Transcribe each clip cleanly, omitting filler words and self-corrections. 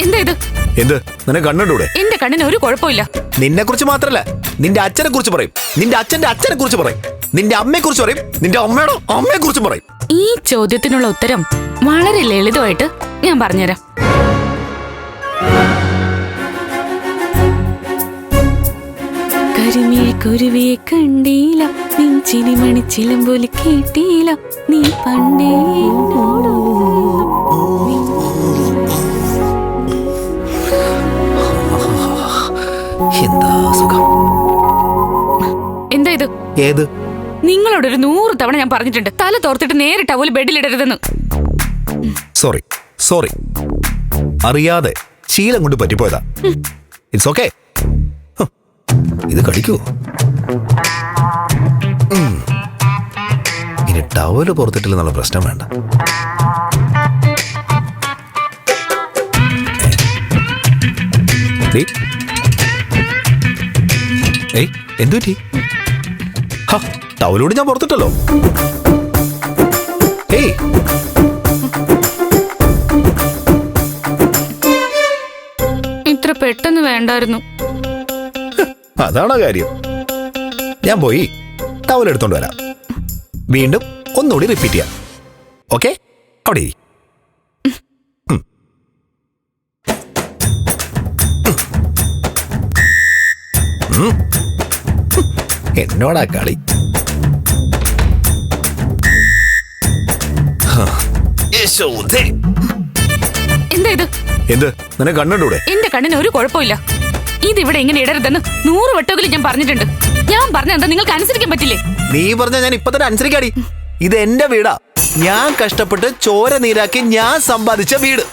എന്താ ഇത്? എന്ത് നിനക്ക് കണ്ണൂടെ? എന്റെ കണ്ണിന് ഒരു കുഴപ്പമില്ല. നിന്നെ കുറിച്ച് മാത്രല്ല, നിന്റെ അച്ഛനെ കുറിച്ച് പറയും, നിന്റെ അച്ഛന്റെ അച്ഛനെ കുറിച്ച് പറയും, നിന്റെ അമ്മയെ കുറിച്ച് പറയും, നിന്റെ അമ്മയുടെ അമ്മയെ കുറിച്ച് പറയും. ഈ ചോദ്യത്തിനുള്ള ഉത്തരം വളരെ ലളിതമായിട്ട് ഞാൻ പറഞ്ഞുതരാം. കരിമീഴ് കുരുവിയെ കണ്ടീല, നെഞ്ചിനി മണിച്ചിലം പോലെ കേട്ടീല, നീ പണ്ടേ എന്താ സുഖം. എന്താ ഇത്? ഏത്? നിങ്ങളോട് ഒരു 100 തവണ ഞാൻ പറഞ്ഞിട്ടുണ്ട്, തല തോർത്തിട്ട് നേരെ ടവൽ ബെഡിലിടരുതെന്ന്. സോറി സോറി, അറിയാതെ ശീലം കൊണ്ട് പറ്റിപ്പോയതാ. It's okay. ഇത് കടിക്കൂ. ഇനി ടവല് പുറത്തിട്ടില്ലെന്നുള്ള പ്രശ്നം വേണ്ട. ഏയ് എന്തു പറ്റി? ടവലോട് ഞാൻ പുറത്തിട്ടല്ലോ. ഏയ് ഇത്ര പെട്ടെന്ന് വേണ്ടായിരുന്നു. അതാണോ കാര്യം? ഞാൻ പോയി ടവൽ എടുത്തോണ്ട് വരാം. വീണ്ടും ഒന്നുകൂടി റിപ്പീറ്റ് ചെയ്യാം. ഓക്കെ? അവിടെ എന്നോടാ കളി. എന്താ ഇത്? എന്ത് നിനക്ക് കണ്ണൂടെ? എന്റെ കണ്ണിന് ഒരു കുഴപ്പമില്ല. ഇതിവിടെ ഇങ്ങനെ ഇടരുതെന്ന് 100 വട്ടമെങ്കിലും ഞാൻ പറഞ്ഞിട്ടുണ്ട്. ഞാൻ പറഞ്ഞ എന്താ നിങ്ങൾക്ക് അനുസരിക്കാൻ പറ്റില്ലേ? നീ പറഞ്ഞ ഞാൻ ഇപ്പൊ തന്നെ അനുസരിക്കാടി. ഇത് എന്റെ വീടാ. ഞാൻ കഷ്ടപ്പെട്ട് ചോര നീരാക്കി ഞാൻ സമ്പാദിച്ച വീട്.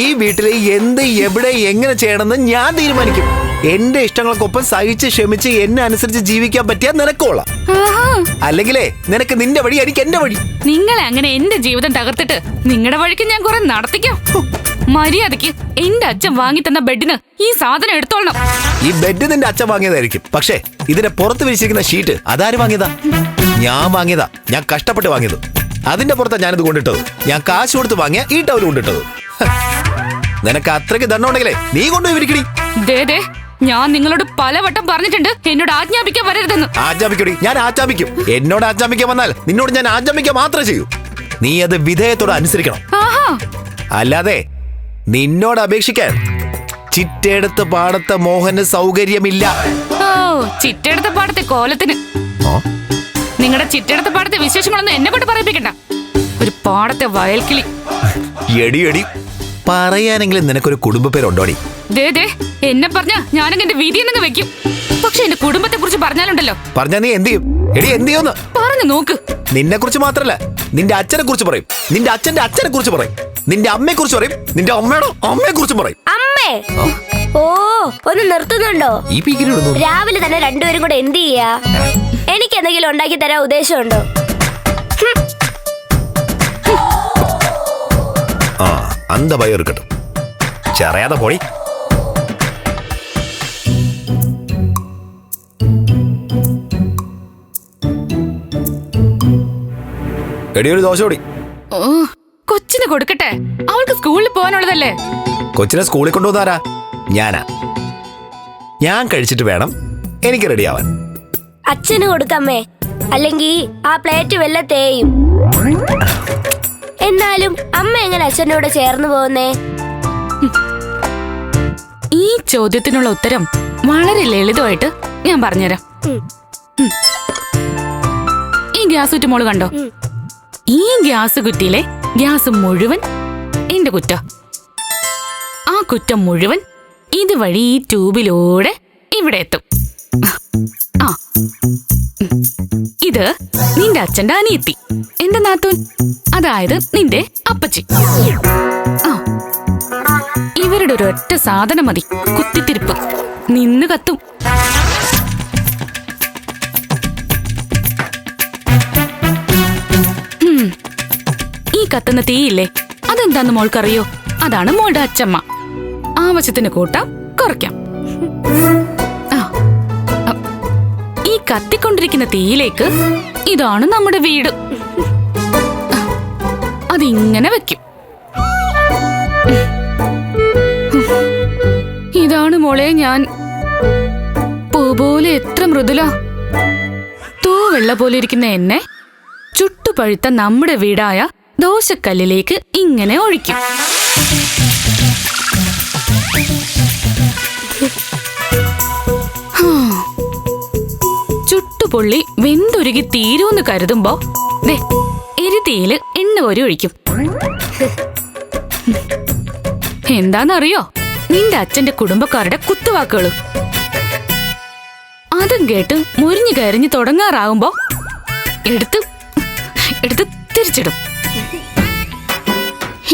ഈ വീട്ടില് എന്ത് എവിടെ എങ്ങനെ ചെയ്യണമെന്ന് ഞാൻ തീരുമാനിക്കും. എന്റെ ഇഷ്ടങ്ങൾക്കൊപ്പം സഹിച്ച് ക്ഷമിച്ച് എന്നെ അനുസരിച്ച് ജീവിക്കാൻ പറ്റിയാൽ നിനക്കോളാം. അല്ലെങ്കിലേ നിനക്ക് നിന്റെ വഴി, എനിക്ക് എന്റെ വഴി. നിങ്ങളെ അങ്ങനെ എന്റെ ജീവിതം തകർത്തിട്ട് നിങ്ങളുടെ വഴിക്ക് ഞാൻ കുറെ നടത്തിക്കാം. മര്യാദക്ക് എന്റെ അച്ഛൻ വാങ്ങി തന്ന ബെഡിന് ഈ സാധനം എടുത്തോളണം. ഈ ബെഡ് നിന്റെ അച്ഛൻ വാങ്ങിയതായിരിക്കും, പക്ഷേ ഇതിനെ പുറത്ത് വിരിച്ചിരിക്കുന്ന ഷീറ്റ് അതാര് വാങ്ങിയതാ? ഞാൻ വാങ്ങിയതാ. ഞാൻ കഷ്ടപ്പെട്ട് വാങ്ങിയത്. അതിന്റെ പുറത്താ ഞാനിത് കൊണ്ടിട്ടത്. ഞാൻ കാശ് കൊടുത്ത് വാങ്ങിയ ഈ ടവല് കൊണ്ടിട്ടത്. നിനക്ക് അത്രയ്ക്ക് ദണ്ണുണ്ടെങ്കിലേ നീ കൊണ്ടുപോയി വിരിക്കടി. ദേ ഞാൻ നിങ്ങളോട് പലവട്ടം പറഞ്ഞിട്ടുണ്ട് എന്നോട് ആജ്ഞാപിക്കാൻ വരരുതെന്ന്. ആജ്ഞാപിക്കടി, ഞാൻ ആജ്ഞാപിക്കും. എന്നോട് ആജ്ഞാപിക്കാൻ വന്നാൽ നിന്നോട് ഞാൻ ആജ്ഞാപിക്കാൻ മാത്രമേ ചെയ്യൂ. നീ അത് വിധേയത്തോടെ അനുസരിക്കണം. അല്ലാതെ നിന്നോട് അപേക്ഷിക്കാൻ ചിറ്റെടുത്ത് പാടത്തെ മോഹന് സൗകര്യമില്ല. ഓ, ചിറ്റെടുത്ത പാടത്തെ കോലത്തിന്. നിങ്ങളുടെ ചിറ്റെടുത്ത പാടത്തെ വിശേഷങ്ങളൊന്നും എന്നെ കൊണ്ട് പറയിപ്പിക്കണ്ട. ഒരു പാടത്തെ വയൽക്കിളി. എടി എടി, പറയാനെങ്കിലും നിനക്കൊരു കുടുംബ പേരുണ്ടോടി? ദേ എന്നെ പറഞ്ഞ ഞാനങ്ങ് എന്റെ വീതിയിൽ നിന്ന് വെക്കും. പക്ഷെ എന്റെ കുടുംബത്തെ കുറിച്ച് പറഞ്ഞാലുണ്ടല്ലോ. പറഞ്ഞാ നീ എന്ത് ചെയ്യും? എടി എന്ത് ചെയ്യുമെന്ന് പറഞ്ഞു നോക്ക്. നിന്നെ കുറിച്ച് മാത്രല്ല, നിന്റെ അച്ഛനെ കുറിച്ച് പറയും, നിന്റെ അച്ഛന്റെ അച്ഛനെ കുറിച്ച് പറയും, നിന്റെ അമ്മയെ കുറിച്ച് പറയും, നിന്റെ അമ്മയുടെ അമ്മയെ കുറിച്ച് പറയും. അമ്മേ, ഓ ഒന്ന് നിർത്തുന്നുണ്ടോ? ഈ പീക്കിലിടുന്നു. രാവിലെ തന്നെ രണ്ടുപേരും കൂടെ എന്ത് ചെയ്യാ? എനിക്ക് എന്തെങ്കിലും ഉണ്ടാക്കി തരാൻ ഉദ്ദേശമുണ്ടോ? ആ അന്ത ഭയം എടുക്കട്ടെ. ചെറിയാതെ പോയി. എടി ഒരു ദോശ കൂടി. ഓ, കൊച്ചിന് കൊടുക്കട്ടെ, അവൾക്ക് സ്കൂളിൽ പോകാനുള്ളതല്ലേ. കൊച്ചിനെ സ്കൂളിൽ കൊണ്ടുപോകുന്നാരാ? ഞാനാ. ഞാൻ കഴിച്ചിട്ട് വേണം എനിക്ക് റെഡിയാവാൻ. അച്ഛന് കൊടുക്കമ്മേ, അല്ലെങ്കിൽ ആ പ്ലേറ്റ് വല്ല തേയും. എന്നാലും അമ്മ എങ്ങനെ അച്ഛനോട് ചേർന്ന് പോകുന്നേ? ഈ ചോദ്യത്തിനുള്ള ഉത്തരം വളരെ ലളിതമായിട്ട് ഞാൻ പറഞ്ഞുതരാം. ഈ ഗ്യാസ് കുറ്റി മോള് കണ്ടോ? ഈ ഗ്യാസ് കുറ്റിയിലെ ഗ്യാസ് മുഴുവൻ എന്റെ കുറ്റ. ആ കുറ്റം മുഴുവൻ ഇതുവഴി ഈ ട്യൂബിലൂടെ ഇവിടെ എത്തും. ആ, ഇത് നിന്റെ അച്ഛന്റെ അനിയത്തി, എന്റെ നാത്തൂൻ, അതായത് നിന്റെ അപ്പച്ചി. ആ, ഇവരുടെ ഒരൊറ്റ സാധനം മതി കുത്തിത്തിരിപ്പ്. നിന്ന് കത്തും. ഈ കത്തുന്ന തീയില്ലേ, അതെന്താന്ന് മോൾക്കറിയോ? അതാണ് മോളുടെ അച്ഛമ്മ. ആവശ്യത്തിന് കൂട്ടാം, കുറയ്ക്കാം. ഈ കത്തിക്കൊണ്ടിരിക്കുന്ന തീയിലേക്ക് ഇതാണ് നമ്മുടെ വീട്. അതിങ്ങനെ വെക്കും. മോളെ ഞാൻ. പൂ പോലെ എത്ര മൃദുല. തൂവെള്ള പോലെ ഇരിക്കുന്ന എന്നെ ചുട്ടുപഴുത്ത നമ്മുടെ വീടായ ദോശക്കല്ലിലേക്ക് ഇങ്ങനെ ഒഴിക്കും. ചുട്ടുപൊള്ളി വെന്തുരുകി തീരുമെന്ന് കരുതുമ്പോ ദേ എരുതിയില് എണ്ണ കോരി ഒഴിക്കും. എന്താന്നറിയോ നിന്റെ അച്ഛന്റെ കുടുംബക്കാരുടെ കുത്തുവാക്കുകള്. അതും കേട്ട് മുരിഞ്ഞു കരിഞ്ഞു തുടങ്ങാറാവുമ്പോ എടുത്ത് തിരിച്ചിടും.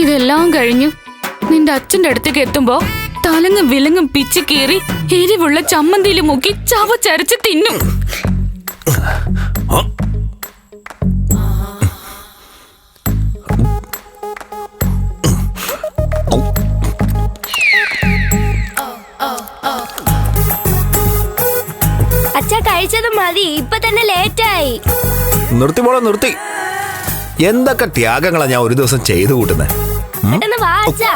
ഇതെല്ലാം കഴിഞ്ഞു നിന്റെ അച്ഛന്റെ അടുത്തേക്ക് എത്തുമ്പോ തലങ്ങും വിലങ്ങും പിച്ചു കീറി എരിവുള്ള ചമ്മന്തിയിൽ മുക്കി ചവച്ചരച്ച് തിന്നും. അച്ഛ കഴിച്ചത് മതി, ഇപ്പൊ തന്നെ ലേറ്റായി. നിർത്തി മോളെ നിർത്തി. എന്തൊക്കെ ത്യാഗങ്ങളാ ഞാൻ ഒരു ദിവസം ചെയ്തു കൂട്ടുന്നത്. പെട്ടെന്ന് വാ അച്ഛാ.